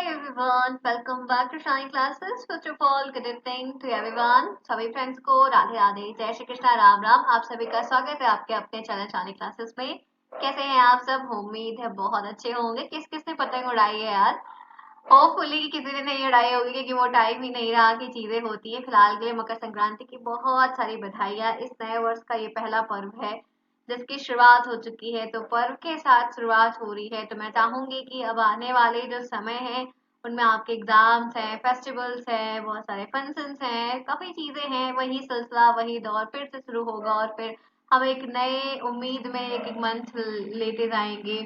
everyone, welcome back to Shine Classes. First of all, good evening to everyone. सभी friends को राधे राधे, जय श्री कृष्णा, राम राम। आप सभी का स्वागत है आपके अपने चैनल शाइन क्लासेस में। कैसे हैं आप सब? उम्मीद है बहुत अच्छे होंगे। किस किस ने पतंग उड़ाई है यार? होपफुली किसी ने नहीं उड़ाई होगी क्योंकि वो टाइम ही नहीं रहा कि चीजें होती है। फिलहाल के लिए मकर संक्रांति की बहुत सारी बधाइयां। इस नए वर्ष का ये पहला पर्व है जिसकी शुरुआत हो चुकी है, तो पर्व के साथ शुरुआत हो रही है। तो मैं चाहूंगी कि अब आने वाले जो समय है उनमें आपके एग्जाम्स हैं, फेस्टिवल्स हैं, बहुत सारे फंक्शंस हैं, काफी चीजें हैं। वही सिलसिला, वही दौर फिर से शुरू होगा और फिर हम एक नए उम्मीद में एक एक मंथ लेते जाएंगे।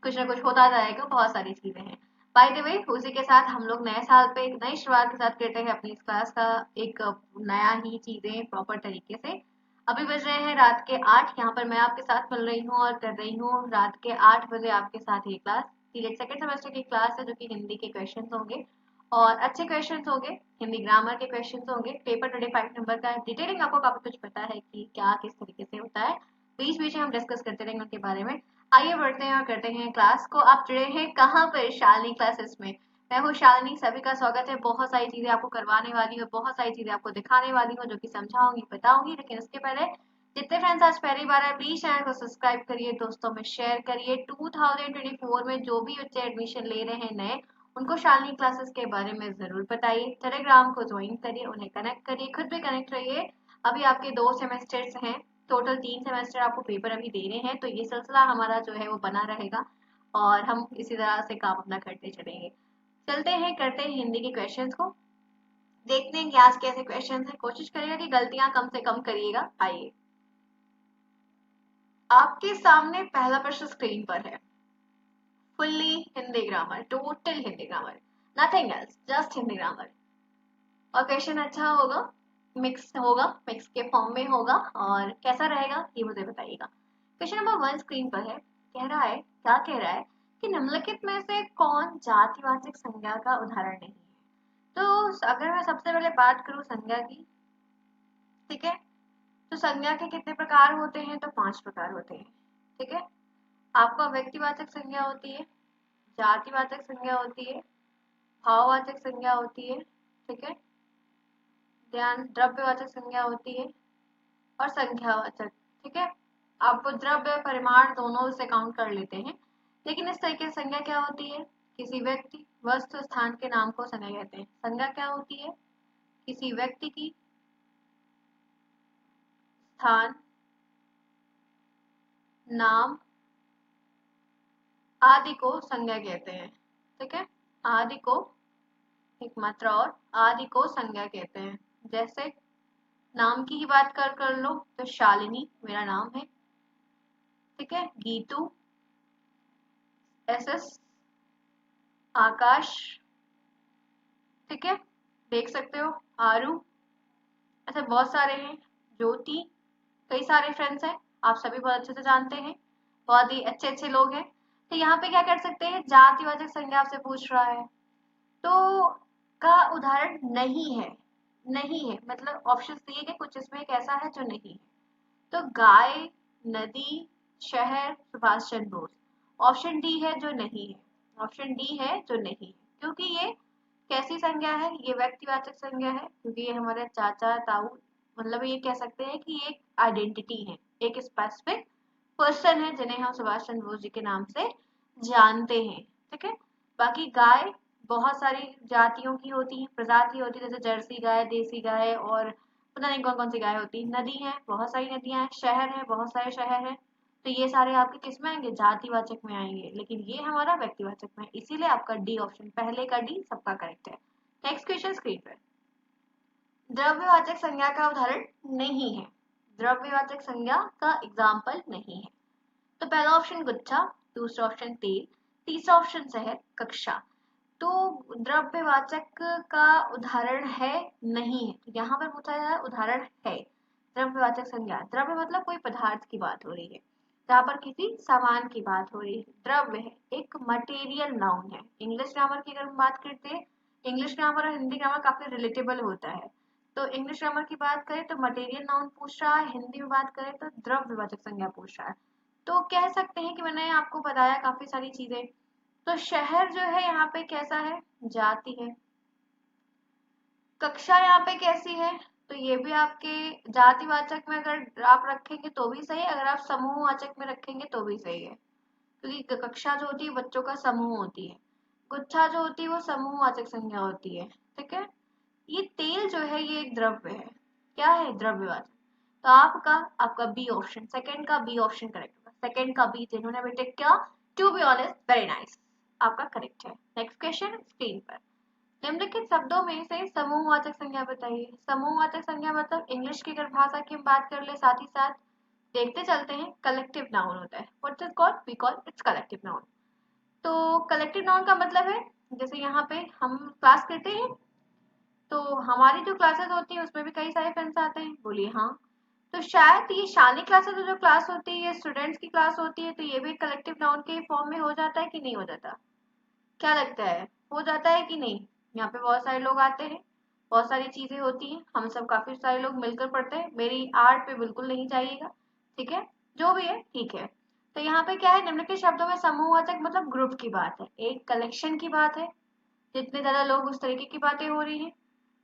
कुछ ना कुछ होता जाएगा, बहुत सारी चीजें हैं। बाय द वे, उसी के साथ हम लोग नए साल पे नई शुरुआत के साथ करते हैं अपनी इस क्लास का एक नया ही चीजें प्रॉपर तरीके से। अभी बज रहे हैं रात के 8। यहाँ पर मैं आपके साथ मिल रही हूँ और कर रही हूँ रात के 8 बजे आपके साथ ये क्लास। सीरीज सेकंड सेमेस्टर की क्लास है जो कि हिंदी के क्वेश्चन होंगे और अच्छे क्वेश्चन होंगे। हिंदी ग्रामर के क्वेश्चन होंगे। पेपर 25 नंबर का डिटेलिंग आपको काफी कुछ पता है कि क्या किस तरीके से होता है। बीच बीच में हम डिस्कस करते रहेंगे उनके बारे में। आइए बढ़ते हैं और करते हैं क्लास को। आप जुड़े हैं कहाँ पर? शालिनी क्लासेस में। मैं हूँ शालिनी, सभी का स्वागत है। बहुत सारी चीजें आपको करवाने वाली हूँ, बहुत सारी चीजें आपको दिखाने वाली हूँ जो कि समझाऊंगी बताऊंगी। लेकिन उसके पहले जितने फ्रेंड्स आज पहली बार है प्लीज चैनल को सब्सक्राइब करिए, दोस्तों में शेयर करिए। 2024 में जो भी बच्चे एडमिशन ले रहे हैं नए, उनको शालिनी क्लासेस के बारे में जरूर बताइए। टेलीग्राम को ज्वाइन करिए, उन्हें कनेक्ट करिए, खुद भी कनेक्ट रहिए। अभी आपके 2 सेमेस्टर्स हैं, टोटल 3 सेमेस्टर आपको पेपर अभी दे रहे हैं, तो ये सिलसिला हमारा जो है वो बना रहेगा और हम इसी तरह से काम अपना करते चलेंगे। चलते हैं, करते हैं हिंदी के क्वेश्चंस को। देखते हैं कि आज कैसे क्वेश्चंस हैं। कोशिश करिएगा कि गलतियां कम से कम करिएगा। आइए, आपके सामने पहला प्रश्न स्क्रीन पर है। Fully Hindi grammar, total Hindi grammar, nothing else, just Hindi grammar. और क्वेश्चन अच्छा होगा, मिक्स होगा, मिक्स के फॉर्म में होगा और कैसा रहेगा ये मुझे बताइएगा। क्वेश्चन नंबर 1 स्क्रीन पर है। कह रहा है, क्या कह रहा है कि निम्नलिखित में से कौन जातिवाचक संज्ञा का उदाहरण नहीं है? तो अगर मैं सबसे पहले बात करूं संज्ञा की, ठीक है, तो संज्ञा के कितने प्रकार होते हैं? तो 5 प्रकार होते हैं। ठीक है, आपका व्यक्तिवाचक संज्ञा होती है, जातिवाचक संज्ञा होती है, भाववाचक संज्ञा होती है, ठीक है, ध्यान, द्रव्यवाचक संज्ञा होती है और संख्यावाचक। ठीक है, आप द्रव्य परिमाण दोनों से काउंट कर लेते हैं। लेकिन इस तरीके से संज्ञा क्या होती है? किसी व्यक्ति, वस्तु, स्थान के नाम को संज्ञा कहते हैं। संज्ञा क्या होती है? किसी व्यक्ति की, स्थान, नाम आदि को संज्ञा कहते हैं। ठीक है, आदि को एक मात्रा और आदि को संज्ञा कहते हैं। जैसे नाम की ही बात कर लो तो शालिनी मेरा नाम है। ठीक है, गीतू, एसएस, आकाश, ठीक है, देख सकते हो, आरू, ऐसे बहुत सारे हैं, ज्योति, कई सारे फ्रेंड्स हैं, आप सभी बहुत अच्छे से जानते हैं, बहुत ही अच्छे अच्छे लोग हैं। तो यहाँ पे क्या कर सकते हैं? जातिवाचक संज्ञा आपसे पूछ रहा है तो का उदाहरण नहीं है। नहीं है मतलब ऑप्शन दिए गए, कुछ इसमें एक ऐसा है जो नहीं है। तो गाय, नदी, शहर, सुभाष चंद्र बोस, ऑप्शन डी है जो नहीं है। ऑप्शन डी है जो नहीं है, क्योंकि ये कैसी संज्ञा है? ये व्यक्तिवाचक संज्ञा है, क्योंकि ये हमारे चाचा ताऊ, मतलब ये कह सकते हैं कि ये एक आइडेंटिटी है, एक स्पेसिफिक पर्सन है जिन्हें हम सुभाष चंद्र बोस जी के नाम से जानते हैं। ठीक है, बाकी गाय बहुत सारी जातियों की होती है, प्रजाति होती है, जैसे जर्सी गाय, देसी गाय और पता नहीं कौन कौन सी गाय होती है। नदी है, बहुत सारी नदियां हैं। शहर है, बहुत सारे शहर हैं। तो ये सारे आपके किस में आएंगे? जातिवाचक में आएंगे। लेकिन ये हमारा व्यक्तिवाचक में, इसीलिए आपका डी ऑप्शन, पहले का डी सबका करेक्ट है। नेक्स्ट क्वेश्चन स्क्रीन पर। द्रव्यवाचक संज्ञा का उदाहरण नहीं है। द्रव्यवाचक संज्ञा का एग्जाम्पल नहीं है। तो पहला ऑप्शन गुच्छा, दूसरा ऑप्शन तेल, तीसरा ऑप्शन शहर, कक्षा। तो द्रव्यवाचक का उदाहरण है, नहीं है। तो यहाँ पर पूछा है उदाहरण है। द्रव्यवाचक संज्ञा, द्रव्य मतलब कोई पदार्थ की बात हो रही है, जहाँ पर किसी सामान की बात हो रही है। द्रव्य है, एक मटेरियल नाउन है। इंग्लिश ग्रामर की अगर हम बात करते हैं, इंग्लिश ग्रामर और हिंदी ग्रामर काफी रिलेटेबल होता है। तो इंग्लिश ग्रामर की बात करें तो मटेरियल नाउन पूछ रहा है, हिंदी में बात करें तो द्रव्यवाचक संज्ञा पूछ रहा है। तो कह सकते हैं कि मैंने आपको बताया काफी सारी चीजें तो शहर जो है यहाँ पे कैसा है, जाति है। कक्षा यहाँ पे कैसी है, तो ये भी आपके जातिवाचक में अगर आप रखेंगे तो भी सही है, अगर आप समूहवाचक में रखेंगे तो भी सही है, क्योंकि कक्षा जो होती है बच्चों का समूह होती है, गुच्छा जो होती है वो समूहवाचक संज्ञा होती है। ठीक है, ये तेल जो है ये एक द्रव्य है, क्या है, द्रव्यवाचक। तो आपका बी ऑप्शन, सेकंड का बी ऑप्शन करेक्ट होगा। सेकंड का बी जिन्होंने बेटे क्या, to be honest very nice, आपका करेक्ट है। नेक्स्ट क्वेश्चन स्क्रीन पर, निम्नलिखित शब्दों में से समूहवाचक संज्ञा बताइए। समूहवाचक संज्ञा मतलब इंग्लिश की अगर भाषा की हम बात कर ले साथ ही साथ देखते चलते हैं, कलेक्टिव नाउन होता है। What is called, we call its collective noun. तो कलेक्टिव नाउन का मतलब है, जैसे यहाँ पे हम क्लास करते हैं तो हमारी जो क्लासेस होती है उसमें भी कई सारे फ्रेंड्स आते हैं, बोलिए हाँ। तो शायद ये शानी क्लासेस जो क्लास होती है, स्टूडेंट्स की क्लास होती है, तो ये भी कलेक्टिव नाउन के फॉर्म में हो जाता है कि नहीं हो जाता, क्या लगता है, हो जाता है कि नहीं। यहाँ पे बहुत सारे लोग आते हैं, बहुत सारी चीजें होती हैं, हम सब काफी सारे लोग मिलकर पढ़ते हैं, मेरी आर्ट पे बिल्कुल नहीं जाइएगा, ठीक है, जो भी है ठीक है। तो यहाँ पे क्या है, निम्नलिखित शब्दों में समूहवाचक मतलब ग्रुप की बात है, एक कलेक्शन की बात है, जितने ज्यादा लोग उस तरीके की बातें हो रही हैं।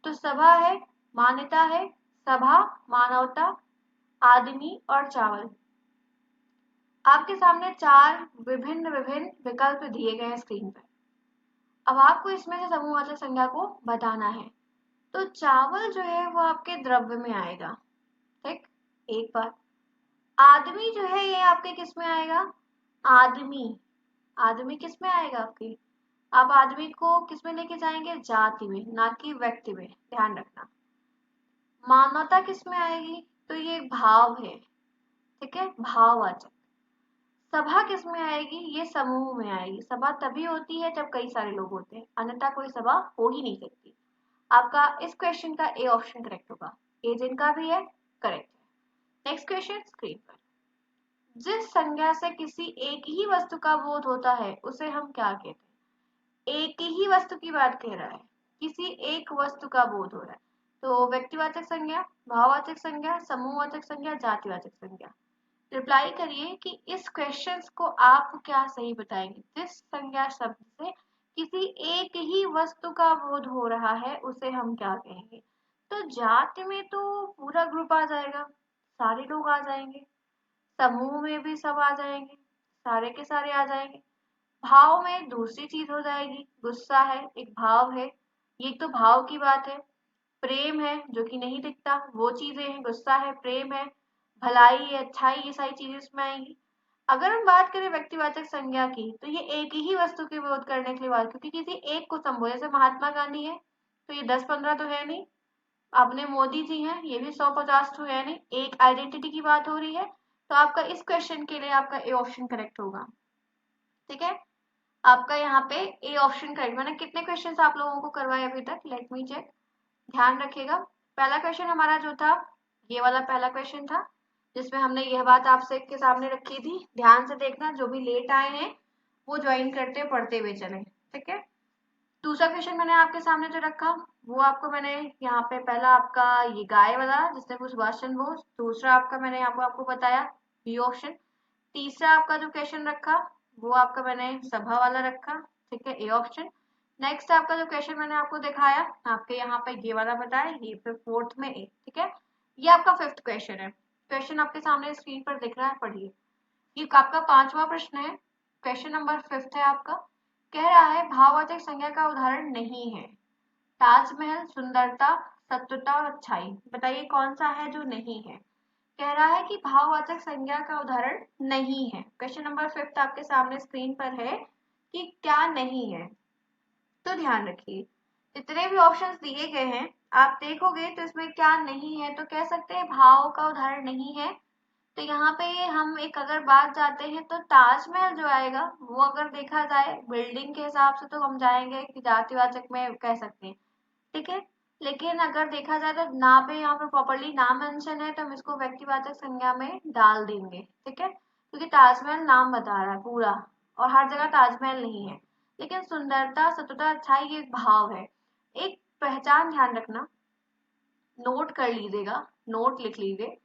तो सभा है, मान्यता है, सभा, मानवता, आदमी और चावल। आपके सामने चार विभिन्न विभिन्न विकल्प दिए गए हैं स्क्रीन पर। अब आपको इसमें से समूहवाचक संज्ञा को बताना है। तो चावल जो है वो आपके द्रव्य में आएगा, ठीक, एक बात। आदमी जो है ये आपके किस में आएगा, आदमी, आदमी किस में आएगा आपके, आप आदमी को किस में लेके जाएंगे, जाति में, ना कि व्यक्ति में, ध्यान रखना। मानवता किस में आएगी, तो ये भाव है, ठीक है, भाववाचक। सभा किस में आएगी, ये समूह में आएगी, सभा तभी होती है जब कई सारे लोग होते हैं, अन्यथा कोई सभा हो ही नहीं सकती। आपका इस क्वेश्चन का ए ऑप्शन करेक्ट होगा, ए जिनका भी है करेक्ट है। नेक्स्ट क्वेश्चन स्क्रीन पर, जिस संज्ञा से किसी एक ही वस्तु का बोध होता है उसे हम क्या कहते हैं। एक ही वस्तु की बात कह रहा है, किसी एक वस्तु का बोध हो रहा है, तो व्यक्तिवाचक संज्ञा, भाववाचक संज्ञा, समूहवाचक संज्ञा, जातिवाचक संज्ञा। रिप्लाई करिए कि इस क्वेश्चन को आप क्या सही बताएंगे। जिस संज्ञा शब्द से किसी एक ही वस्तु का बोध हो रहा है उसे हम क्या कहेंगे। तो जाति में तो पूरा ग्रुप आ जाएगा, सारे लोग आ जाएंगे, समूह में भी सब आ जाएंगे, सारे के सारे आ जाएंगे। भाव में दूसरी चीज हो जाएगी, गुस्सा है एक भाव है, ये तो भाव की बात है। प्रेम है जो कि नहीं दिखता, वो चीजें हैं, गुस्सा है, प्रेम है, भलाई है, अच्छाई, ये सारी चीजें इसमें आएंगी। अगर हम बात करें व्यक्तिवाचक संज्ञा की, तो ये एक ही वस्तु के विरोध करने के लिए बात, क्योंकि किसी एक को संबोधन, जैसे महात्मा गांधी है तो ये 10-15 तो है नहीं, अपने मोदी जी हैं ये भी 100-50 तो है नहीं, एक आइडेंटिटी की बात हो रही है। तो आपका इस क्वेश्चन के लिए आपका ए ऑप्शन करेक्ट होगा, ठीक है, आपका यहाँ पे ए ऑप्शन करेक्ट। मैंने कितने क्वेश्चन आप लोगों को करवाए अभी तक, लेट मी चेक, ध्यान रखिएगा। पहला क्वेश्चन हमारा जो था, ये वाला पहला क्वेश्चन था जिसमें हमने यह बात आपसे के सामने रखी थी, ध्यान से देखना, जो भी लेट आए हैं वो ज्वाइन करते पढ़ते हुए चले, ठीक है। दूसरा क्वेश्चन मैंने आपके सामने जो रखा वो आपको मैंने यहाँ पे, पहला आपका ये गाय वाला जिसने कुछ भाषण बोस, दूसरा आपका मैंने यहाँ पे आपको बताया बी ऑप्शन, तीसरा आपका जो क्वेश्चन रखा वो आपका मैंने सभा वाला रखा, ठीक है, ए ऑप्शन। नेक्स्ट आपका जो क्वेश्चन मैंने आपको दिखाया आपके यहाँ पे ये वाला बताया, ये पे फोर्थ में ए, ठीक है। ये आपका फिफ्थ क्वेश्चन है, क्वेश्चन आपके सामने स्क्रीन पर दिख रहा है, पढ़िए। ये आपका पांचवा प्रश्न है, क्वेश्चन नंबर फिफ्थ है आपका। कह रहा है भाववाचक संज्ञा का उदाहरण नहीं है, ताजमहल, सुंदरता, सत्वता और अच्छाई, बताइए कौन सा है जो नहीं है। कह रहा है कि भाववाचक संज्ञा का उदाहरण नहीं है, क्वेश्चन नंबर फिफ्थ आपके सामने स्क्रीन पर है कि क्या नहीं है। तो ध्यान रखिए, जितने भी ऑप्शंस दिए गए हैं आप देखोगे तो इसमें क्या नहीं है, तो कह सकते हैं भाव का उदाहरण नहीं है। तो यहाँ पे हम एक अगर बात जाते हैं तो ताजमहल जो आएगा वो अगर देखा जाए बिल्डिंग के हिसाब से तो हम जाएंगे कि जातिवाचक में कह सकते हैं, ठीक है। लेकिन अगर देखा जाए तो ना पे यहाँ पर प्रॉपरली नाम मेंशन है तो हम इसको व्यक्तिवाचक संज्ञा में डाल देंगे, ठीक है, क्योंकि ताजमहल नाम बता रहा है पूरा और हर जगह ताजमहल नहीं है। लेकिन सुंदरता, सतुता, अच्छाई ये एक भाव है, एक पहचान ध्यान रखना, नोट कर लीजिएगा, नोट लिख लीजिए।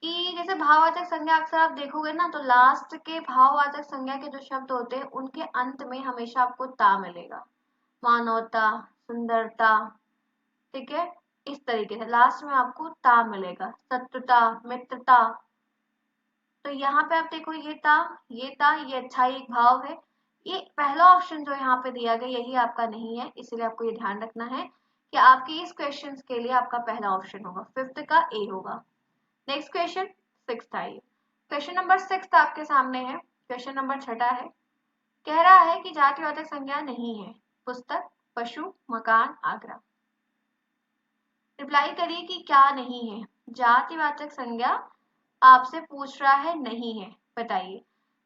कि जैसे भाववाचक संज्ञा अक्सर आप देखोगे ना, तो लास्ट के भाववाचक संज्ञा के जो शब्द होते हैं उनके अंत में हमेशा आपको ता मिलेगा। मानवता, सुंदरता, ठीक है, इस तरीके से लास्ट में आपको ता मिलेगा। शत्रुता, मित्रता, तो यहाँ पे आप देखो ये ता, ये अच्छाई एक भाव है। ये पहला ऑप्शन जो यहाँ पे दिया गया यही आपका नहीं है, इसलिए आपको ये ध्यान रखना है कि आपके इस क्वेश्चन के लिए आपका पहला ऑप्शन होगा, फिफ्थ का ए होगा। नेक्स्ट क्वेश्चन, सिक्स्थ आइए। क्वेश्चन नंबर सिक्स आपके सामने है। क्वेश्चन नंबर छठा है। कह रहा है कि जातिवाचक संज्ञा नहीं है। पुस्तक, पशु, मकान, आगरा। रिप्लाई करिए कि क्या नहीं है। जातिवाचक संज्ञा आपसे पूछ रहा है, नहीं है, बताइए।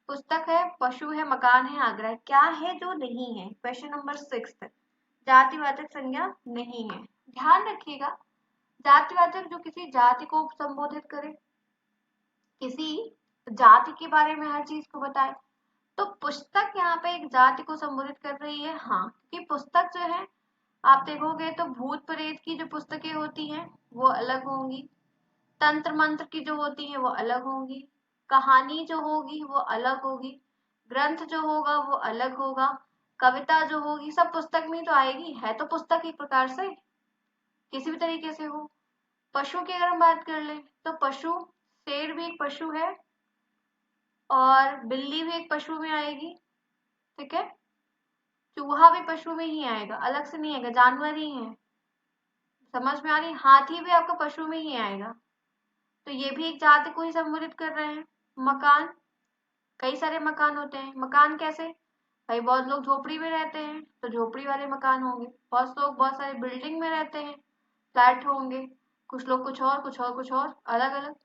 पुस्तक है, पशु है, मकान है, आगरा है, क्या है जो नहीं है? क्वेश्चन नंबर सिक्स, जातिवाचक संज्ञा नहीं है। ध्यान रखिएगा, जातिवाचक जो किसी जाति को संबोधित करे, किसी जाति के बारे में हर चीज को बताए, तो पुस्तक यहाँ पे एक जाति को संबोधित कर रही है। हाँ, क्योंकि पुस्तक जो है आप देखोगे तो भूत प्रेत की जो पुस्तकें होती हैं वो अलग होंगी, तंत्र मंत्र की जो होती है वो अलग होंगी, कहानी जो होगी वो अलग होगी, ग्रंथ जो होगा वो अलग होगा, कविता जो होगी सब पुस्तक में तो आएगी, है तो पुस्तक एक प्रकार से, किसी भी तरीके से हो। पशु की अगर हम बात कर ले तो पशु, शेर भी एक पशु है और बिल्ली भी एक पशु में आएगी, ठीक है, चूहा भी पशु में ही आएगा, अलग से नहीं आएगा, जानवर ही है। समझ में आ रही? हाथी भी आपका पशु में ही आएगा, तो ये भी एक जाति को ही संबोधित कर रहे हैं। मकान, कई सारे मकान होते हैं। मकान कैसे भाई, बहुत लोग झोपड़ी में रहते हैं तो झोपड़ी वाले मकान होंगे, बहुत लोग बहुत सारे बिल्डिंग में रहते हैं, फ्लैट होंगे, कुछ लोग कुछ और कुछ और कुछ और, अलग अलग।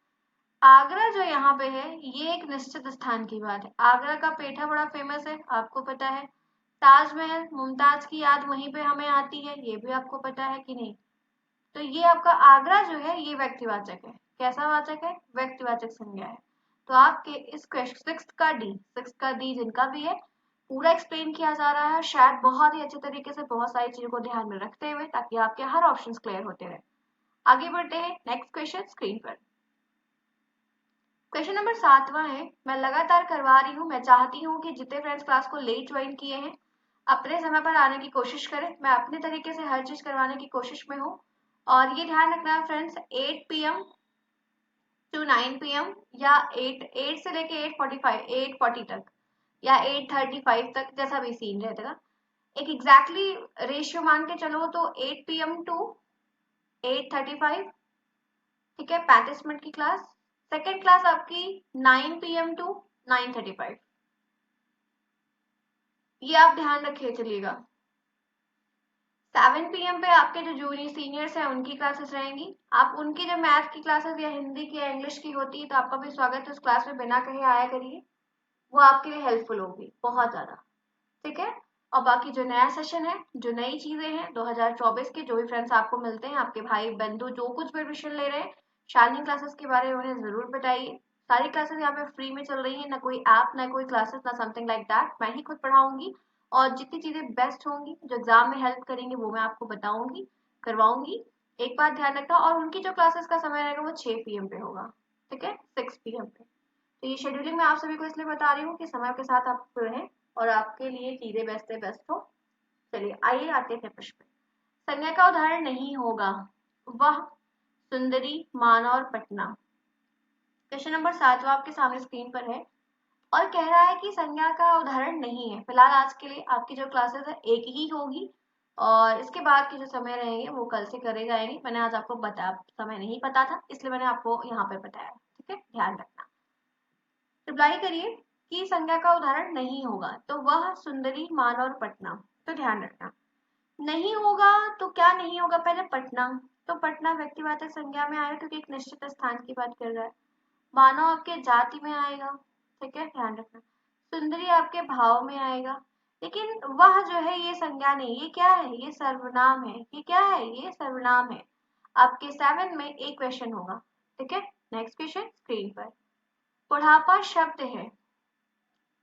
आगरा जो यहाँ पे है ये एक निश्चित स्थान की बात है। आगरा का पेठा बड़ा फेमस है, आपको पता है। ताजमहल, मुमताज की याद वहीं पे हमें आती है, ये भी आपको पता है कि नहीं? तो ये आपका आगरा जो है ये व्यक्तिवाचक है। कैसा वाचक है? व्यक्तिवाचक संज्ञा है। तो आपके इस क्वेश्चन सिक्स का डी जिनका भी है पूरा एक्सप्लेन किया जा रहा है, शायद बहुत ही अच्छे तरीके से बहुत सारी चीजों को ध्यान में रखते हुए, ताकि आपके हर ऑप्शन क्लियर होते रहे। आगे बढ़ते हैं नेक्स्ट क्वेश्चन स्क्रीन पर। क्वेश्चन नंबर 7वां है। मैं लगातार करवा रही हूँ, मैं चाहती हूँ कि जितने फ्रेंड्स क्लास को लेट ज्वाइन किए हैं अपने समय पर आने की कोशिश करें। मैं अपने तरीके से हर चीज करवाने की कोशिश में हूँ, और ये ध्यान रखना है फ्रेंड्स 8 PM टू 9 PM या 8 से लेके 8:40 तक या 8:35 तक, जैसा भी सीन रहेगा। एक एग्जैक्टली रेशियो मान के चलो तो 8 PM टू 8:35, ठीक है, 35 मिनट की क्लास। सेकेंड क्लास आपकी 9 PM टू 9:35, ये आप ध्यान रखिए चलिएगा। 7 PM पे आपके जो जूनियर सीनियर्स हैं उनकी क्लासेस रहेंगी। आप उनकी जो मैथ की क्लासेस या हिंदी की या इंग्लिश की होती है तो आपका भी स्वागत है उस क्लास में, बिना कहे आया करिए, वो आपके लिए हेल्पफुल होगी बहुत ज्यादा, ठीक है। और बाकी जो नया सेशन है, जो नई चीजें हैं 2024 के, जो भी फ्रेंड्स आपको मिलते हैं, आपके भाई बंधु जो कुछ भी एडमिशन ले रहे हैं, शालिनी क्लासेस के बारे में उन्हें जरूर बताइए। सारी क्लासेस यहाँ पे फ्री में चल रही है, ना कोई ऐप, ना कोई क्लासेस, ना समथिंग लाइक दैट। मैं ही खुद पढ़ाऊंगी, और जितनी चीजें बेस्ट होंगी जो एग्जाम में हेल्प करेंगे वो मैं आपको बताऊंगी, करवाऊंगी। एक बात ध्यान रखना, और उनकी जो क्लासेस का समय रहेगा वो 6 PM पे होगा, ठीक है, 6 PM पे। तो ये शेड्यूलिंग मैं आप सभी को इसलिए बता रही हूँ कि समय के साथ आप रहें और आपके लिए चीजें बेस्ट से बेस्ट हो। चलिए आइए आते हैं प्रश्न पे। संज्ञा का उदाहरण नहीं होगा। वह, सुंदरी, मानव और पटना। क्वेश्चन नंबर 7 आपके सामने स्क्रीन पर है और कह रहा है कि संज्ञा का उदाहरण नहीं है। फिलहाल आज के लिए आपकी जो क्लासेस है एक ही होगी, और इसके बाद के जो समय रहेंगे वो कल से करे जाएंगे। मैंने आज आपको समय नहीं पता था, इसलिए मैंने आपको यहाँ पे बताया, ठीक है, ध्यान रखना। रिप्लाई करिए कि संज्ञा का उदाहरण नहीं होगा। तो वह, सुंदरी, मान और पटना, तो ध्यान रखना नहीं होगा। तो क्या नहीं होगा? पहले पटना, तो पटना व्यक्तिवाचक संज्ञा में आएगा क्योंकि एक निश्चित स्थान की बात कर रहा है। मानव आपके जाति में आएगा, ठीक है, ध्यान रखना। सुंदरी आपके भाव में आएगा, लेकिन वह जो है ये संज्ञा नहीं, ये क्या है? ये सर्वनाम है। ये क्या है? ये सर्वनाम है। आपके 7 में एक क्वेश्चन होगा, ठीक है। नेक्स्ट क्वेश्चन स्क्रीन पर। बुढ़ापा शब्द है।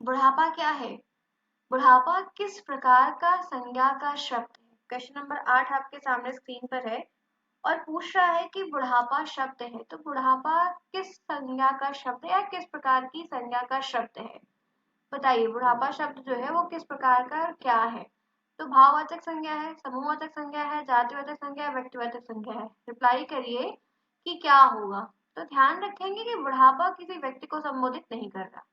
बुढ़ापा क्या है? बुढ़ापा किस प्रकार का संज्ञा का शब्द है? क्वेश्चन नंबर 8 आपके सामने स्क्रीन पर है और पूछ रहा है कि बुढ़ापा शब्द है, तो बुढ़ापा किस संज्ञा का शब्द है या किस प्रकार की संज्ञा का शब्द है? बताइए, बुढ़ापा शब्द जो है वो किस प्रकार का और क्या है? तो भाववाचक संज्ञा है, समूहवाचक संज्ञा है, जातिवाचक संज्ञा है, व्यक्तिवाचक संज्ञा है। रिप्लाई करिए कि क्या होगा। तो ध्यान रखेंगे कि बुढ़ापा किसी व्यक्ति को संबोधित नहीं कर रहा,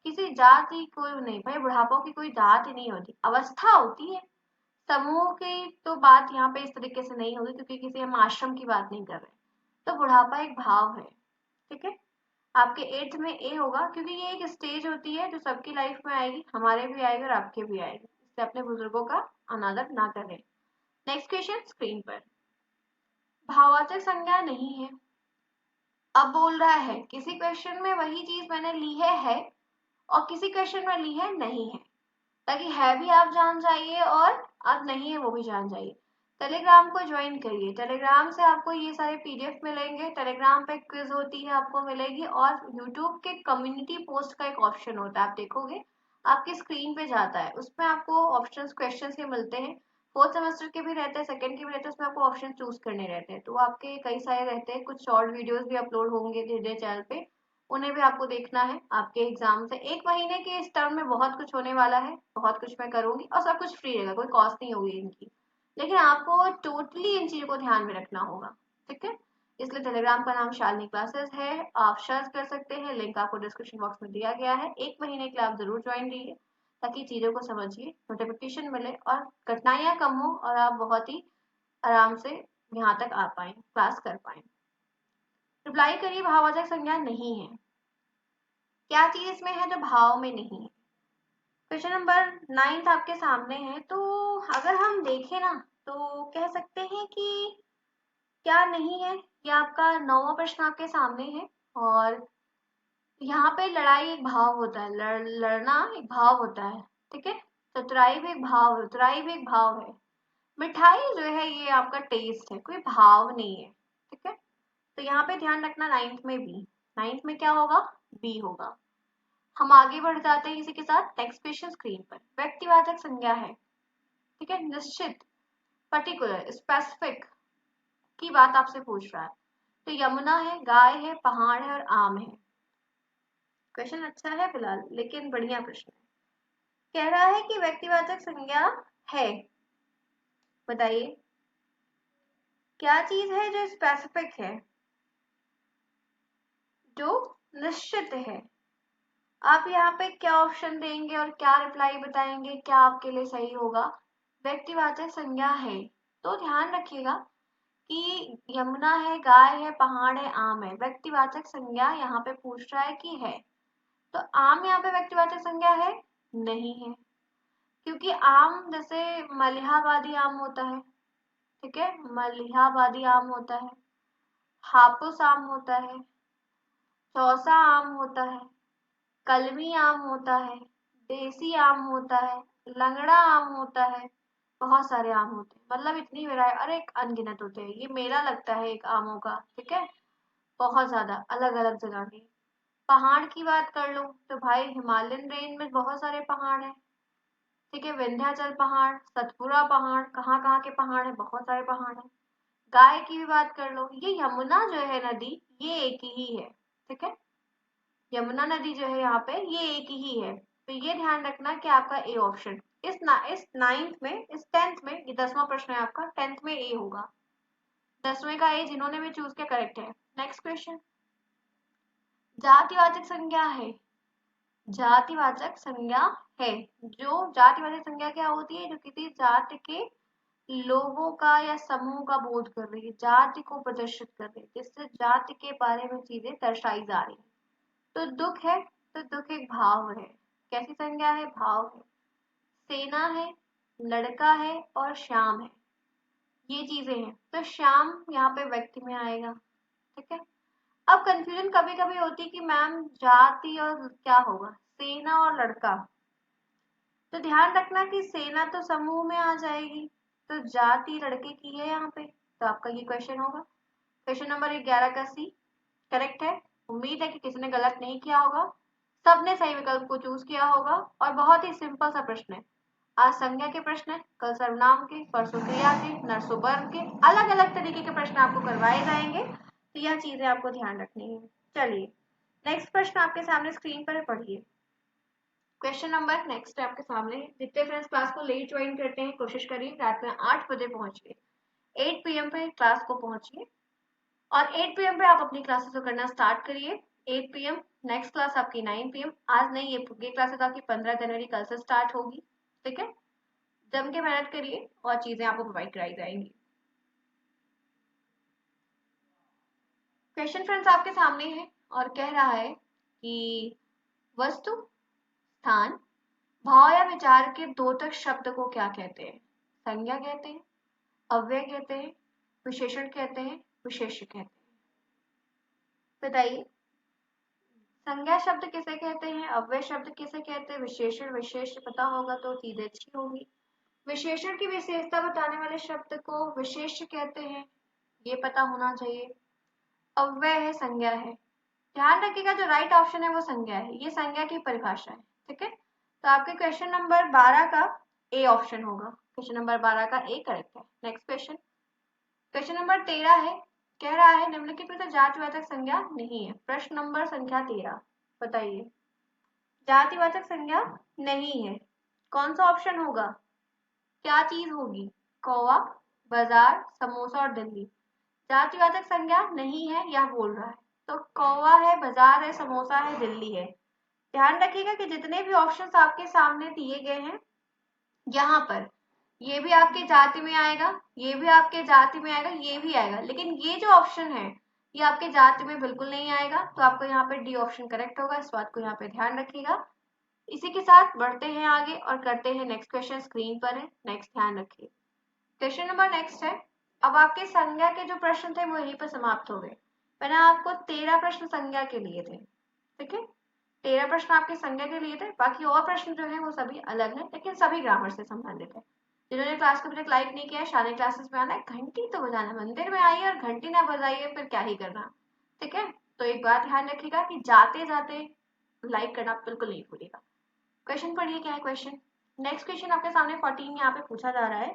किसी जाति को नहीं। भाई बुढ़ापा की कोई जाति नहीं होती, अवस्था होती है। समूह की तो बात यहाँ पे इस तरीके से नहीं होगी क्योंकि किसी हम आश्रम की बात नहीं कर रहे। तो बुढ़ापा एक भाव है, ठीक है। आपके 8th में ए होगा क्योंकि ये एक स्टेज होती है जो सबकी लाइफ में आएगी, हमारे भी आएगी और आपके भी आएगी। इससे अपने बुजुर्गों का अनादर ना करें। नेक्स्ट क्वेश्चन स्क्रीन पर। भाववाचक संज्ञा नहीं है। अब बोल रहा है किसी क्वेश्चन में वही चीज मैंने ली है और किसी क्वेश्चन में ली है नहीं है, ताकि है भी आप जान जाइए और अब नहीं है वो भी जान जाइए। टेलीग्राम को ज्वाइन करिए, टेलीग्राम से आपको ये सारे पीडीएफ मिलेंगे, टेलीग्राम पे क्विज होती है आपको मिलेगी, और यूट्यूब के कम्युनिटी पोस्ट का एक ऑप्शन होता है, आप देखोगे आपकी स्क्रीन पे जाता है, उसमें आपको ऑप्शंस क्वेश्चंस के मिलते हैं। 4th सेमेस्टर के भी रहते हैं, सेकंड के भी रहते हैं, उसमें आपको ऑप्शन चूज करने रहते हैं। तो आपके कई सारे रहते हैं, कुछ शॉर्ट वीडियोस भी अपलोड होंगे धीरे चैनल पे, उन्हें भी आपको देखना है। आपके एग्जाम से 1 महीने के इस टर्म में बहुत कुछ होने वाला है, बहुत कुछ मैं करूंगी और सब कुछ फ्री रहेगा, कोई कॉस्ट नहीं होगी इनकी, लेकिन आपको टोटली इन चीजों को ध्यान में रखना होगा, ठीक है। इसलिए टेलीग्राम का नाम शालिनी क्लासेस है, आप सर्च कर सकते हैं, लिंक आपको डिस्क्रिप्शन बॉक्स में दिया गया है। 1 महीने के लिए आप जरूर ज्वाइन रहिए ताकि चीजों को समझिए, नोटिफिकेशन मिले और कठिनाइयां कम हो और आप बहुत ही आराम से यहाँ तक आ पाए, क्लास कर पाए। रिप्लाई करिए, भाववाचक संज्ञा नहीं है। क्या चीज इसमें है जो भाव में नहीं है? क्वेश्चन नंबर 9 आपके सामने है। तो अगर हम देखें ना तो कह सकते हैं कि क्या नहीं है। ये आपका 9वां प्रश्न आपके सामने है और यहाँ पे लड़ाई एक भाव होता है, लड़ना एक भाव होता है, ठीक है। चतुराई भी एक भाव है, उतराई भी एक भाव है। मिठाई जो है ये आपका टेस्ट है, कोई भाव नहीं है, ठीक है। तो यहाँ पे ध्यान रखना, 9th में बी, 9th में क्या होगा? बी होगा। हम आगे बढ़ जाते हैं इसी के साथ। नेक्स्ट क्वेश्चन स्क्रीन पर। व्यक्तिवाचक संज्ञा है, ठीक है, निश्चित, पर्टिकुलर, स्पेसिफिक की बात आपसे पूछ रहा है। तो यमुना है, गाय है, पहाड़ है और आम है। क्वेश्चन अच्छा है फिलहाल, लेकिन बढ़िया प्रश्न है। कह रहा है कि व्यक्तिवाचक संज्ञा है, बताइए क्या चीज है जो स्पेसिफिक है, जो निश्चित है। आप यहाँ पे क्या ऑप्शन देंगे और क्या रिप्लाई बताएंगे, क्या आपके लिए सही होगा? व्यक्तिवाचक संज्ञा है, तो ध्यान रखिएगा कि यमुना है, गाय है, पहाड़ है, आम है। व्यक्तिवाचक संज्ञा यहाँ पे पूछ रहा है कि है, तो आम यहाँ पे व्यक्तिवाचक संज्ञा है? नहीं है, क्योंकि आम जैसे मलिहाबादी आम होता है, ठीक है, मलिहाबादी आम होता है, हापुस आम होता है, चौसा आम होता है, कलमी आम होता है, देसी आम होता है, लंगड़ा आम होता है, बहुत सारे आम होते हैं, मतलब इतनी वैरायटी, अरे अनगिनत होते हैं। ये मेला लगता है एक आमों का, ठीक है, बहुत ज्यादा अलग अलग जगह के। पहाड़ की बात कर लो तो भाई हिमालयन रेंज में बहुत सारे पहाड़ हैं, ठीक है, विंध्याचल पहाड़, सतपुरा पहाड़, कहाँ कहाँ के पहाड़ है, बहुत सारे पहाड़ हैं। गाय की भी बात कर लो, ये यमुना जो है नदी, ये एक ही है, ठीक है, यमुना नदी जो है यहाँ पे ये एक ही है। तो ये ध्यान रखना कि आपका ए ऑप्शन इस 9th में, इस 10th में, ये 10वां प्रश्न है आपका, 10th में ए होगा। 10वें का ए जिन्होंने भी चूज किया करेक्ट है। Next question. जातिवाचक संज्ञा है, जातिवाचक संज्ञा है, जो जातिवाचक संज्ञा क्या होती है? जो किसी जाति के लोगों का या समूह का बोध कर रही है, जाति को प्रदर्शित कर रही है, जिससे जाति के बारे में चीजें दर्शाई जा रही है। तो दुख है, तो दुख एक भाव है। कैसी संज्ञा है? भाव है। सेना है, लड़का है और श्याम है, ये चीजें हैं, तो श्याम यहाँ पे व्यक्ति में आएगा, ठीक है। अब कंफ्यूजन कभी कभी होती है कि मैम जाति और क्या होगा, सेना और लड़का। तो ध्यान रखना कि सेना तो समूह में आ जाएगी, तो जाति लड़के की है यहाँ पे, तो आपका ये क्वेश्चन होगा। क्वेश्चन नंबर 11 का सी करेक्ट है। उम्मीद है कि किसी ने गलत नहीं किया होगा, सबने सही विकल्प को चूज किया होगा और बहुत ही सिंपल सा प्रश्न है। आज संज्ञा के प्रश्न है, कल सर्वनाम के, परसों क्रिया के, नरसों वर्ब के, अलग अलग तरीके के प्रश्न आपको करवाए जाएंगे। तो यह चीजें आपको ध्यान रखनी है। चलिए नेक्स्ट प्रश्न आपके सामने स्क्रीन पर पढ़िए। क्वेश्चन नंबर नेक्स्ट है आपके सामने। जितने फ्रेंड्स क्लास को लेट ज्वाइन करते हैं कोशिश करिए रात में 8 बजे पहुंचिए, 8 PM पे क्लास को पहुंचिए और 8 PM पे आप अपनी क्लासेस को करना स्टार्ट करिए। 8 PM नेक्स्ट क्लास आपकी 9 PM, आज नहीं ये क्लासेस आपकी 15 जनवरी कल से स्टार्ट होगी। ठीक है, जम के मेहनत करिए और चीजें आपको प्रोवाइड कराई जाएंगी। क्वेश्चन फ्रेंड्स आपके सामने है और कह रहा है कि वस्तु, स्थान, भाव या विचार के द्योतक शब्द को क्या कहते हैं? संज्ञा कहते हैं, अव्यय कहते हैं, विशेषण कहते हैं, विशेष्य कहते हैं। बताइए, संज्ञा शब्द किसे कहते हैं, अव्यय शब्द किसे कहते हैं, विशेषण विशेष्य पता होगा तो चीजें अच्छी होगी। विशेषण की विशेषता बताने वाले शब्द को विशेष्य कहते हैं, ये पता होना चाहिए। अव्यय है, संज्ञा है। ध्यान रखिएगा जो राइट ऑप्शन है वो संज्ञा है, ये संज्ञा की परिभाषा है। ठीक है, तो आपके क्वेश्चन नंबर 12 का ए ऑप्शन होगा। क्वेश्चन नंबर 12 का ए करेक्ट है। नेक्स्ट क्वेश्चन, क्वेश्चन नंबर 13 है, कह रहा है निम्नलिखित में से जातिवाचक संज्ञा नहीं है। प्रश्न नंबर संख्या 13, बताइए जातिवाचक संज्ञा नहीं है, कौन सा ऑप्शन होगा? क्या चीज होगी? कौवा, बाजार, समोसा और दिल्ली। जातिवाचक संज्ञा नहीं है यह बोल रहा है, तो कौवा है, बाजार है, समोसा है, दिल्ली है। ध्यान रखिएगा कि जितने भी ऑप्शंस आपके सामने दिए गए हैं यहाँ पर, ये भी आपके जाति में आएगा, ये भी आपके जाति में आएगा, ये भी आएगा, लेकिन ये जो ऑप्शन है ये आपके जाति में बिल्कुल नहीं आएगा। तो आपको यहाँ पे डी ऑप्शन करेक्ट होगा, इस बात को यहाँ पे ध्यान रखिएगा। इसी के साथ बढ़ते हैं आगे और करते हैं नेक्स्ट क्वेश्चन, स्क्रीन पर है नेक्स्ट, ध्यान रखिए। क्वेश्चन नंबर नेक्स्ट है। अब आपके संज्ञा के जो प्रश्न थे वो यहीं पर समाप्त हो गए। मैंने आपको 13 प्रश्न संज्ञा के लिए थे। ठीक है, 13 प्रश्न आपके संज्ञा के लिए थे, बाकी और प्रश्न जो है वो सभी अलग है, लेकिन सभी ग्रामर से संबंधित है। जिन्होंने क्लास को अभी तक लाइक नहीं किया है, शानी क्लासेस में आना है, घंटी तो बजाना, मंदिर में आइए और घंटी ना बजाइए फिर क्या ही करना। ठीक है, तो एक बात ध्यान रखिएगा कि जाते जाते लाइक करना बिल्कुल नहीं भूलिएगा। क्वेश्चन पढ़िए, क्या है क्वेश्चन। नेक्स्ट क्वेश्चन आपके सामने 14 यहाँ पे पूछा जा रहा है।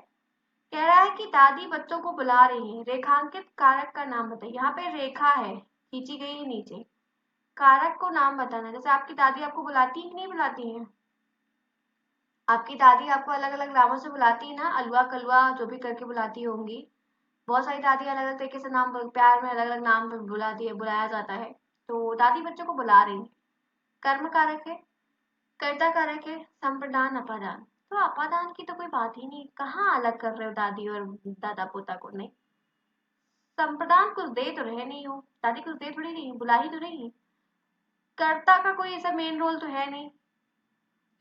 कह रहा है कि दादी बच्चों को बुला रही है, रेखांकित कारक का नाम बताइए। यहाँ पे रेखा है, खींची गई है नीचे, कारक को नाम बताना। जैसे आपकी दादी आपको बुलाती है नहीं बुलाती है, आपकी दादी आपको अलग अलग नामों से बुलाती है ना, अलवा कलवा जो भी करके बुलाती होंगी। बहुत सारी दादी अलग अलग तरीके से नाम, प्यार में अलग अलग नाम बुलाती है, बुलाया जाता है। तो दादी बच्चों को बुला रही है, कर्म कारक है, कर्ता कारक है, संप्रदान अपादान। तो अपादान की तो कोई बात ही नहीं, कहाँ अलग कर रहे हो दादी और दादा पोता को, नहीं। संप्रदान कुछ दे तो रहे नहीं हो, दादी कुछ दे थोड़ी नहीं, बुला ही तो रही है। कर्ता का कोई ऐसा मेन रोल तो है नहीं।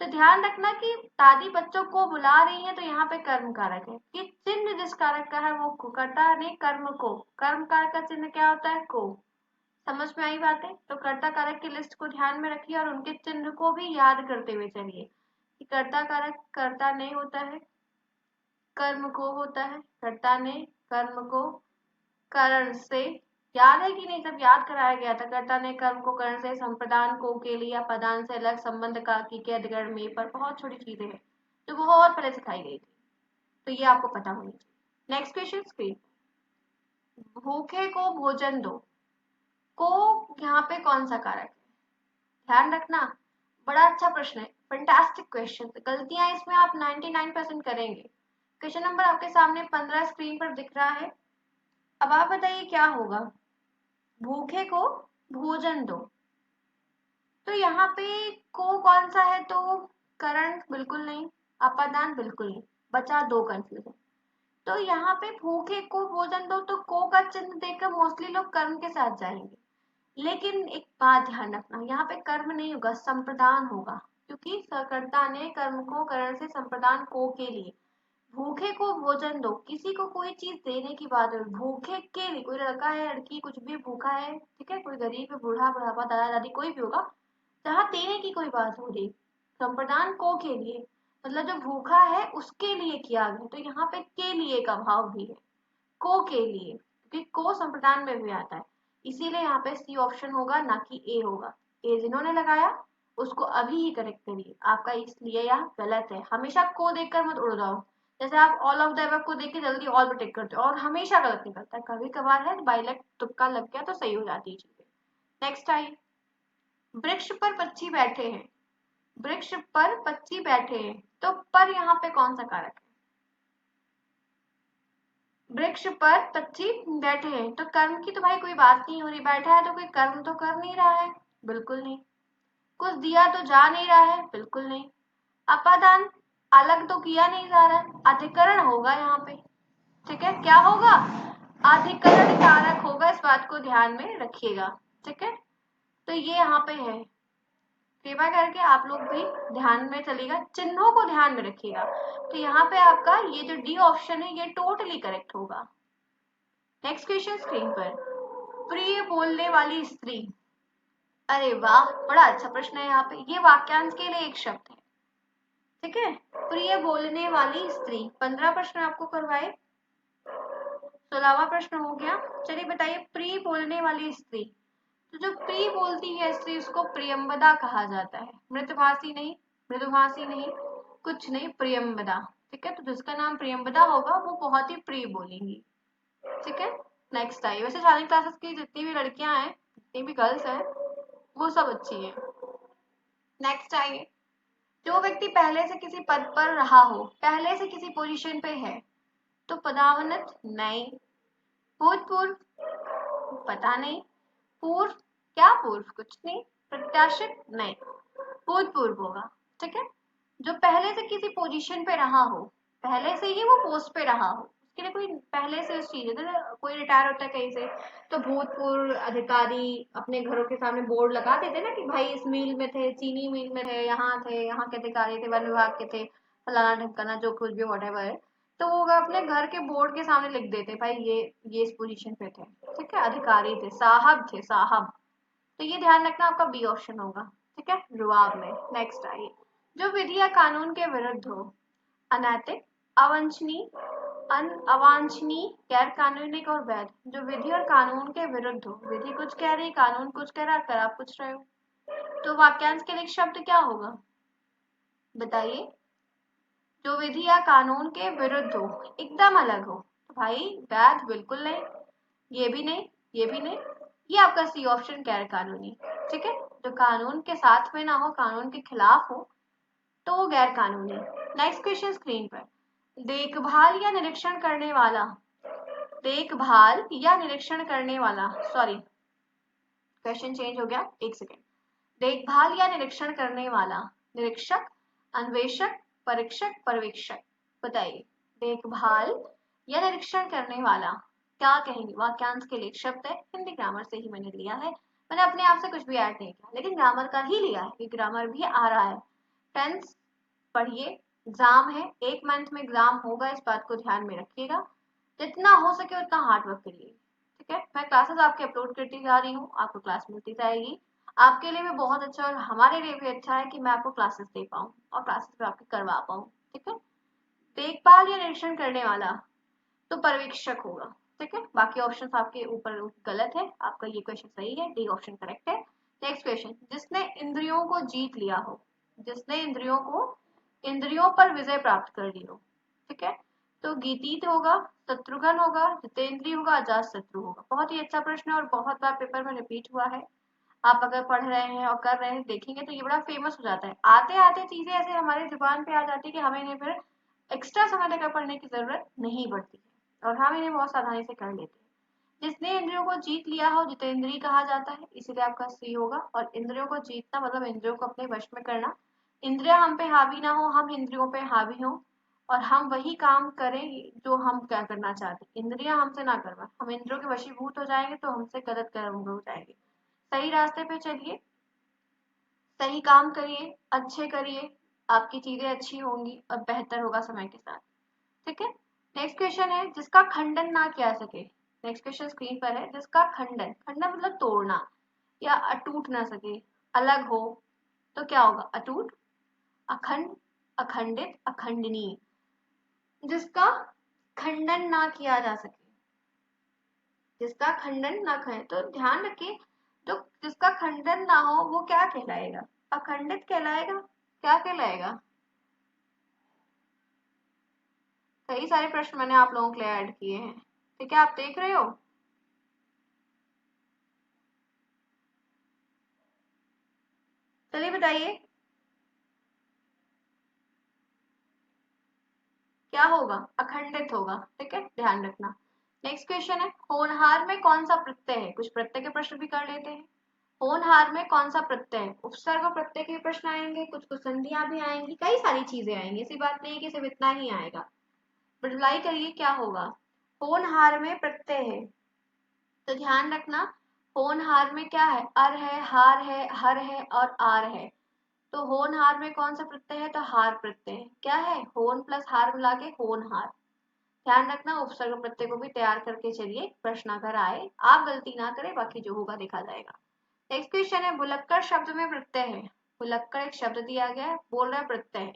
तो ध्यान रखना कि दादी बच्चों को बुला रही है, तो यहाँ पे कर्म कारक है कि चिन्ह जिस कारक का है वो कर्ता ने कर्म को, कर्म कारक का चिन्ह क्या होता है? को। समझ में आई बातें? तो कर्ता कारक की लिस्ट को ध्यान में रखिए और उनके चिन्ह को भी याद करते हुए चलिए कि कर्ता कारक कर्ता ने होता है, कर्म को होता है, कर्ता ने कर्म को करण से, याद है कि नहीं? सब याद कराया गया था। कर्ता ने कर्म को करण से, संप्रदान को के लिए, पदान से अलग, संबंध का की के अधिकरण में, पर बहुत छोटी चीजें हैं जो बहुत पहले सिखाई गई थी, तो ये आपको पता होनी चाहिए। नेक्स्ट क्वेश्चन स्क्रीन, भूखे को भोजन दो, को यहाँ पे कौन सा कारक है? ध्यान रखना, बड़ा अच्छा प्रश्न है, फैंटास्टिक क्वेश्चन। गलतियां इसमें आप 99% करेंगे। क्वेश्चन नंबर आपके सामने 15 स्क्रीन पर दिख रहा है। अब आप बताइए क्या होगा? भूखे को भोजन दो, तो यहाँ पे को कौन सा है? तो करण बिल्कुल नहीं, अपादान बिल्कुल नहीं, बचा दो कंफ्यूजन। तो यहाँ पे भूखे को भोजन दो, तो को का चिन्ह देकर मोस्टली लोग कर्म के साथ जाएंगे, लेकिन एक बात ध्यान रखना, यहाँ पे कर्म नहीं होगा, संप्रदान होगा, क्योंकि कर्ता ने कर्म को करण से, संप्रदान को के लिए। भूखे को भोजन दो, किसी को कोई चीज देने की बात है, भूखे के लिए, कोई लड़का है लड़की कुछ भी भूखा है, ठीक है, कोई गरीब है, बूढ़ा बुढ़ापा, दादा दादी, कोई भी होगा, जहाँ देने की कोई बात हो रही, संप्रदान को के लिए, मतलब जो भूखा है उसके लिए किया गया, तो यहाँ पे के लिए का भाव भी है, को के लिए, क्योंकि को संप्रदान में भी आता है, इसीलिए यहाँ पे सी ऑप्शन होगा ना कि ए होगा। ए जिन्होंने लगाया उसको अभी ही करेक्ट करिए। आपका इसलिए यह गलत है। हमेशा को देखकर मत उड़ जाओ। जैसे आप ऑल ऑफ द अबव को देख के जल्दी ऑल पे टिक करते हो और हमेशा गलत निकलता है। कभी कभार है बाई लक तुक्का लग गया तो सही हो जाती है चीजें। नेक्स्ट आइए, वृक्ष पर पक्षी बैठे हैं। वृक्ष पर पक्षी बैठे हैं, तो पर यहाँ पे कौन सा कारक है? वृक्ष पर पक्षी बैठे हैं, तो कर्म की तो भाई कोई बात नहीं हो रही। बैठा है तो कोई कर्म तो कर नहीं रहा है, बिल्कुल नहीं। कुछ दिया तो जा नहीं रहा है, बिल्कुल नहीं। अपादान अलग तो किया नहीं जा रहा है, अधिकरण होगा यहाँ पे। ठीक है, क्या होगा? अधिकरण कारक होगा, इस बात को ध्यान में रखिएगा। ठीक है, तो ये यहाँ पे है। कृपया करके आप लोग भी ध्यान में चलिएगा, चिन्हों को ध्यान में रखिएगा। तो यहाँ पे आपका ये जो डी ऑप्शन है ये टोटली करेक्ट होगा। नेक्स्ट क्वेश्चन स्क्रीन पर, प्रिय बोलने वाली स्त्री। अरे वाह, बड़ा अच्छा प्रश्न है। यहाँ पे ये वाक्यांश के लिए एक शब्द है। ठीक है, प्रिय बोलने वाली स्त्री। 15 प्रश्न आपको करवाए, 16वां प्रश्न हो गया। चलिए बताइए, प्रिय बोलने वाली स्त्री। तो जो प्रिय बोलती है स्त्री उसको प्रियम्बदा कहा जाता है। मृतभाषी नहीं, मृदुभाषी नहीं, कुछ नहीं, प्रियम्बदा। ठीक है, तो जिसका नाम प्रियम्बदा होगा वो बहुत ही प्रिय बोलेंगी। ठीक है, नेक्स्ट आइए। वैसे शादी क्लासेस की जितनी भी लड़कियां हैं, जितनी भी गर्ल्स हैं, वो सब अच्छी है। नेक्स्ट आइए, जो व्यक्ति पहले से किसी पद पर रहा हो, पहले से किसी पोजीशन पे है, तो पदावनत नहीं, भूतपूर्व पता नहीं, पूर्व क्या पूर्व कुछ नहीं, प्रत्याशित नहीं, भूतपूर्व होगा। ठीक है, जो पहले से किसी पोजीशन पे रहा हो, पहले से ही वो पोस्ट पे रहा हो, उसके लिए कोई पहले से उस चीज है। कोई रिटायर होता है कहीं से तो भूतपूर्व अधिकारी अपने घरों के सामने बोर्ड लगा देते ना कि भाई इस मिल में थे, चीनी मिल में थे, यहाँ के अधिकारी थे, वन विभाग के थे, फलाना ढिमकाना जो कुछ भी व्हाटएवर है। तो वो अपने घर के बोर्ड के सामने लिख देते भाई ये इस पोजीशन पे थे। ठीक है, अधिकारी थे, साहब थे, साहब। तो ये ध्यान रखना, आपका बी ऑप्शन होगा। ठीक है, रुआब में। नेक्स्ट आइए, जो विधि या कानून के विरुद्ध हो, अनैतिक, अवांछनीय, अवांछनीय, गैर कानूनिक और वैध। जो विधि और कानून के विरुद्ध हो, विधि कुछ कह रही, कानून कुछ कह रहा, कर आप पूछ रहे हो, तो वाक्यांश के लिए शब्द क्या होगा बताइए? जो विधि या कानून के विरुद्ध हो, एकदम अलग हो, तो भाई वैध बिल्कुल नहीं, ये भी नहीं, ये भी नहीं, ये आपका सी ऑप्शन गैर कानूनी। ठीक है, जो कानून के साथ में ना हो, कानून के खिलाफ हो, तो वो गैर कानूनी। नेक्स्ट क्वेश्चन स्क्रीन पर, देखभाल या निरीक्षण करने वाला, देखभाल या निरीक्षण करने वाला, सॉरी क्वेश्चन चेंज हो गया, एक सेकेंड। देखभाल या निरीक्षण करने वाला, निरीक्षक, अन्वेषक, परीक्षक, पर्यवेक्षक। बताइए, देखभाल या निरीक्षण करने वाला क्या कहेंगे? वाक्यांश के लिए एक शब्द है, हिंदी ग्रामर से ही मैंने लिया है, मैंने अपने आप से कुछ भी ऐड नहीं किया, लेकिन ग्रामर का ही लिया है क्योंकि ग्रामर भी आ रहा है। टेंस पढ़िए, एग्जाम है, 1 मंथ में एग्जाम होगा, इस बात को ध्यान में रखिएगा। जितना हो सके उतना हार्ड वर्क करिए। ठीक है, मैं क्लासेस आपके अपलोड करती जा रही हूँ, आपको क्लास मिलती जाएगी। आपके लिए भी बहुत अच्छा और हमारे लिए भी अच्छा है कि मैं आपको क्लासेस दे पाऊँ और क्लासेस में आपके करवा पाऊँ। ठीक है, देखभाल या निरीक्षण करने वाला तो पर्यवेक्षक होगा। ठीक है, बाकी ऑप्शन आपके ऊपर गलत है, आपका ये क्वेश्चन सही है, डी ऑप्शन करेक्ट है। नेक्स्ट क्वेश्चन, जिसने इंद्रियों को जीत लिया हो, जिसने इंद्रियों पर विजय प्राप्त कर ली हो। ठीक है, तो गीतीत होगा, शत्रुघ्न होगा, जितेंद्रिय होगा, अजात शत्रु होगा। बहुत ही अच्छा प्रश्न है और बहुत बार पेपर में रिपीट हुआ है। आप अगर पढ़ रहे हैं और कर रहे हैं देखेंगे तो ये बड़ा फेमस हो जाता है। आते आते चीजें ऐसे हमारी जुबान पे आ जाती है कि हमें इन्हें फिर एक्स्ट्रा समय लेकर पढ़ने की जरूरत नहीं पड़ती है और हम इन्हें बहुत सावधानी से कर लेते हैं। जिसने इंद्रियों को जीत लिया हो जितेंद्रिय कहा जाता है, इसीलिए आपका सी होगा। और इंद्रियों को जीतना मतलब इंद्रियों को अपने वश में करना, इंद्रिया हम पे हावी ना हो, हम इंद्रियों पे हावी हो और हम वही काम करें जो हम क्या करना चाहते हैं, इंद्रिया हमसे ना करवा। हम इंद्रियों के वशीभूत हो जाएंगे तो हमसे गलत कर्म हो जाएंगे। सही रास्ते पे चलिए, सही काम करिए, अच्छे करिए, आपकी चीजें अच्छी होंगी और बेहतर होगा समय के साथ। ठीक है, नेक्स्ट क्वेश्चन है, जिसका खंडन ना किया सके। नेक्स्ट क्वेश्चन स्क्रीन पर है, जिसका खंडन, खंडन मतलब तोड़ना या अटूट ना सके, अलग हो, तो क्या होगा? अटूट, अखंड, अखंडित, अखंडनीय। जिसका खंडन ना किया जा सके, जिसका खंडन ना करे, तो ध्यान रखिए जो जिसका खंडन ना हो वो क्या कहलाएगा? अखंडित कहलाएगा? क्या कहलाएगा? कई सारे प्रश्न मैंने आप लोगों के लिए ऐड किए हैं, ठीक है, आप देख रहे हो? चलिए बताइए क्या होगा? अखंडित होगा, ठीक है, ध्यान रखना। नेक्स्ट क्वेश्चन है, होनहार में कौन सा प्रत्यय है? कुछ प्रत्यय के प्रश्न भी कर लेते हैं। होनहार में कौन सा प्रत्यय है? उपसर्ग प्रत्यय के प्रश्न आएंगे, कुछ कुछ संधियां भी आएंगी, कई सारी चीजें आएंगी, ऐसी बात नहीं है कि सिर्फ इतना ही आएगा। बटलाई करिए क्या होगा? होनहार में प्रत्यय है, तो ध्यान रखना होनहार में क्या है? अर है, हार है, हर है और आर है। तो होनहार में कौन सा प्रत्यय है? तो हार प्रत्यय है। क्या है? होन प्लस हार मिला के होनहार। ध्यान रखना उपसर्ग प्रत्यय को भी तैयार करके चलिए, प्रश्न अगर आए, आप गलती ना करें, बाकी जो होगा देखा जाएगा। नेक्स्ट क्वेश्चन है, भुलक्कड़ शब्द में प्रत्यय है। भुलक्कड़ एक शब्द दिया गया है, बोल रहा है प्रत्यय है।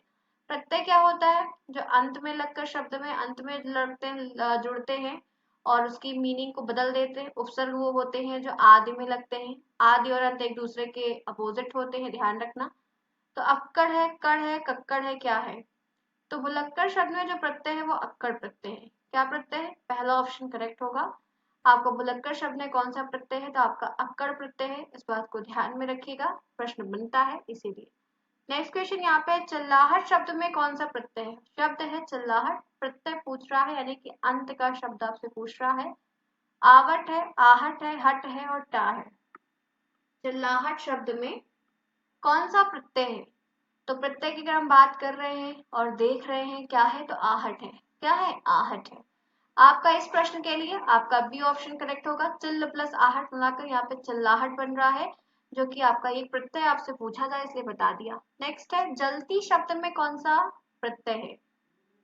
प्रत्यय क्या होता है? जो अंत में लगकर शब्द में अंत में लड़ते हैं, जुड़ते हैं और उसकी मीनिंग को बदल देते हैं। उपसर्ग वो होते हैं जो आदि में लगते हैं। आदि और अंत एक दूसरे के अपोजिट होते हैं, ध्यान रखना। तो अक्कड़ है, कड़ है, कक्कड़ है, क्या है? तो भुलक्कड़ शब्द में जो प्रत्यय है वो अक्कड़ प्रत्यय है। क्या प्रत्यय है? पहला ऑप्शन करेक्ट होगा। आपको भुलक्कड़ शब्द में कौन सा प्रत्यय है? तो आपका अक्कड़ प्रत्यय है, इस बात को ध्यान में रखिएगा, प्रश्न बनता है इसीलिए। नेक्स्ट क्वेश्चन यहाँ पे, चिल्लाहट शब्द में कौन सा प्रत्यय है? शब्द है चिल्लाहट, प्रत्यय पूछ रहा है यानी कि अंत का शब्द आपसे पूछ रहा है। आवट है, आहट है, हट है और टा है। चिल्लाहट शब्द में कौन सा प्रत्यय है? तो प्रत्यय की अगर हम बात कर रहे हैं और देख रहे हैं क्या है, तो आहट है। क्या है? आहट है। आपका इस प्रश्न के लिए आपका बी ऑप्शन करेक्ट होगा। चिल्ल प्लस आहट मिलाकर यहाँ पे चिल्लाहट बन रहा है, जो कि आपका एक प्रत्यय आपसे पूछा जाए इसलिए बता दिया। नेक्स्ट है, जलती शब्द में कौन सा प्रत्यय है?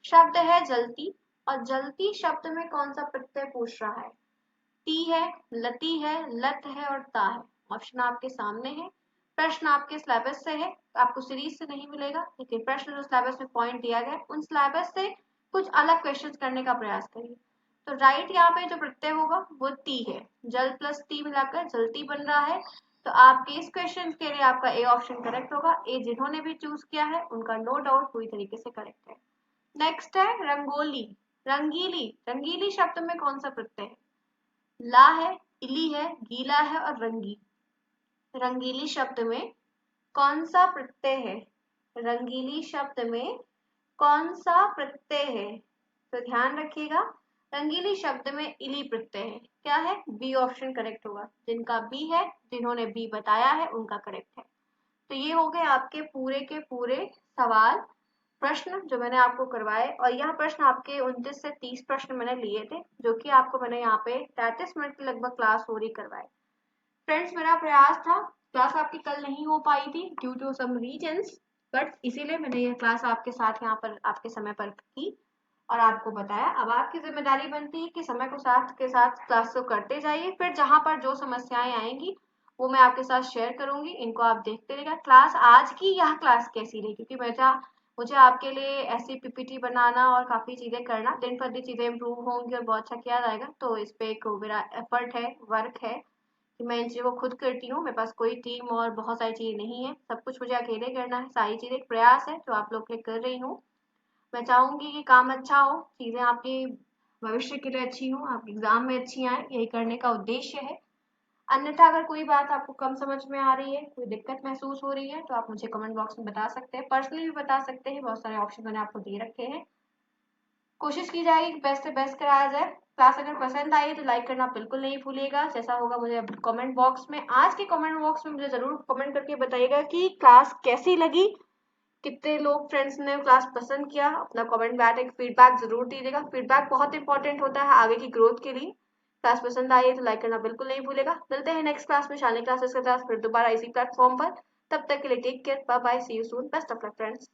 शब्द है जलती और जलती शब्द में कौन सा प्रत्यय पूछ रहा है? ती है, लती है, लत है और ता है। ऑप्शन आपके सामने है। प्रश्न आपके सिलेबस से है, आपको सीरीज से नहीं मिलेगा, लेकिन प्रश्न जो सिलेबस में पॉइंट दिया गया उन सिलेबस से कुछ अलग क्वेश्चन करने का प्रयास करिए। तो राइट यहाँ पे जो प्रत्यय होगा वो ती है। जल प्लस ती मिलाकर जलती बन रहा है। तो आपके इस क्वेश्चन के लिए आपका ए ऑप्शन करेक्ट होगा। ए जिन्होंने भी चूज किया है उनका नो डाउट पूरी तरीके से करेक्ट है। नेक्स्ट है रंगोली, रंगीली। रंगीली शब्द में कौन सा प्रत्यय है? ला है, इली है, गीला है और रंगी। रंगीली शब्द में कौन सा प्रत्यय है? रंगीली शब्द में कौन सा प्रत्यय है? तो ध्यान रखिएगा, रंगीली शब्द में इली प्रत्यय है। क्या है? बी ऑप्शन करेक्ट होगा। जिनका बी है, जिन्होंने बी बताया है उनका करेक्ट है। तो ये हो गए आपके पूरे के पूरे सवाल, प्रश्न जो मैंने आपको करवाए। और यह प्रश्न आपके 29 से 30 प्रश्न मैंने लिए थे, जो कि आपको मैंने यहाँ पे 33 मिनट की लगभग क्लास हो रही करवाए। फ्रेंड्स, मेरा प्रयास था, क्लास आपकी कल नहीं हो पाई थी due to some reasons, but इसीलिए मैंने यह क्लास आपके साथ यहाँ पर आपके समय पर की और आपको बताया। अब आपकी जिम्मेदारी बनती है कि समय को साथ के साथ क्लास को करते जाइए। फिर जहाँ पर जो समस्याएं आएंगी वो मैं आपके साथ शेयर करूंगी, इनको आप देखते रहिएगा। क्लास आज की यह क्लास कैसी रही, क्योंकि मुझे आपके लिए ऐसी पीपीटी बनाना और काफी चीजें करना, दिन पर दिन चीजें इंप्रूव होंगी और बहुत अच्छा किया जाएगा। तो इस पे एक मेरा एफर्ट है, वर्क है कि मैं इन चीज़ों को खुद करती हूँ। मेरे पास कोई टीम और बहुत सारी चीज़ें नहीं है, सब कुछ मुझे अकेले करना है। सारी चीज़ें एक प्रयास है जो आप लोग के कर रही हूँ। मैं चाहूंगी कि काम अच्छा हो, चीज़ें आपके भविष्य के लिए अच्छी हो, आपके एग्जाम में अच्छी आए, यही करने का उद्देश्य है। अन्यथा अगर कोई बात आपको कम समझ में आ रही है, कोई दिक्कत महसूस हो रही है, तो आप मुझे कमेंट बॉक्स में बता सकते हैं, पर्सनली भी बता सकते हैं। बहुत सारे ऑप्शन मैंने आपको दे रखे हैं। कोशिश की जाएगी कि बेस्ट से बेस्ट कराया जाए। क्लास अगर पसंद आई तो लाइक करना बिल्कुल नहीं भूलिएगा। जैसा होगा मुझे कमेंट बॉक्स में, आज के कमेंट बॉक्स में मुझे जरूर कमेंट करके बताइएगा कि क्लास कैसी लगी, कितने लोग फ्रेंड्स ने क्लास पसंद किया। अपना कमेंट बैक एक फीडबैक जरूर दीजिएगा, फीडबैक बहुत इंपॉर्टेंट होता है आगे की ग्रोथ के लिए। क्लास पसंद आई है तो लाइक करना बिल्कुल नहीं भूलेगा। मिलते हैं नेक्स्ट क्लास में, शालिनी क्लासेस के साथ फिर दोबारा इसी प्लेटफॉर्म पर। तब तक के लिए take care, bye bye, see you soon, best of luck friends.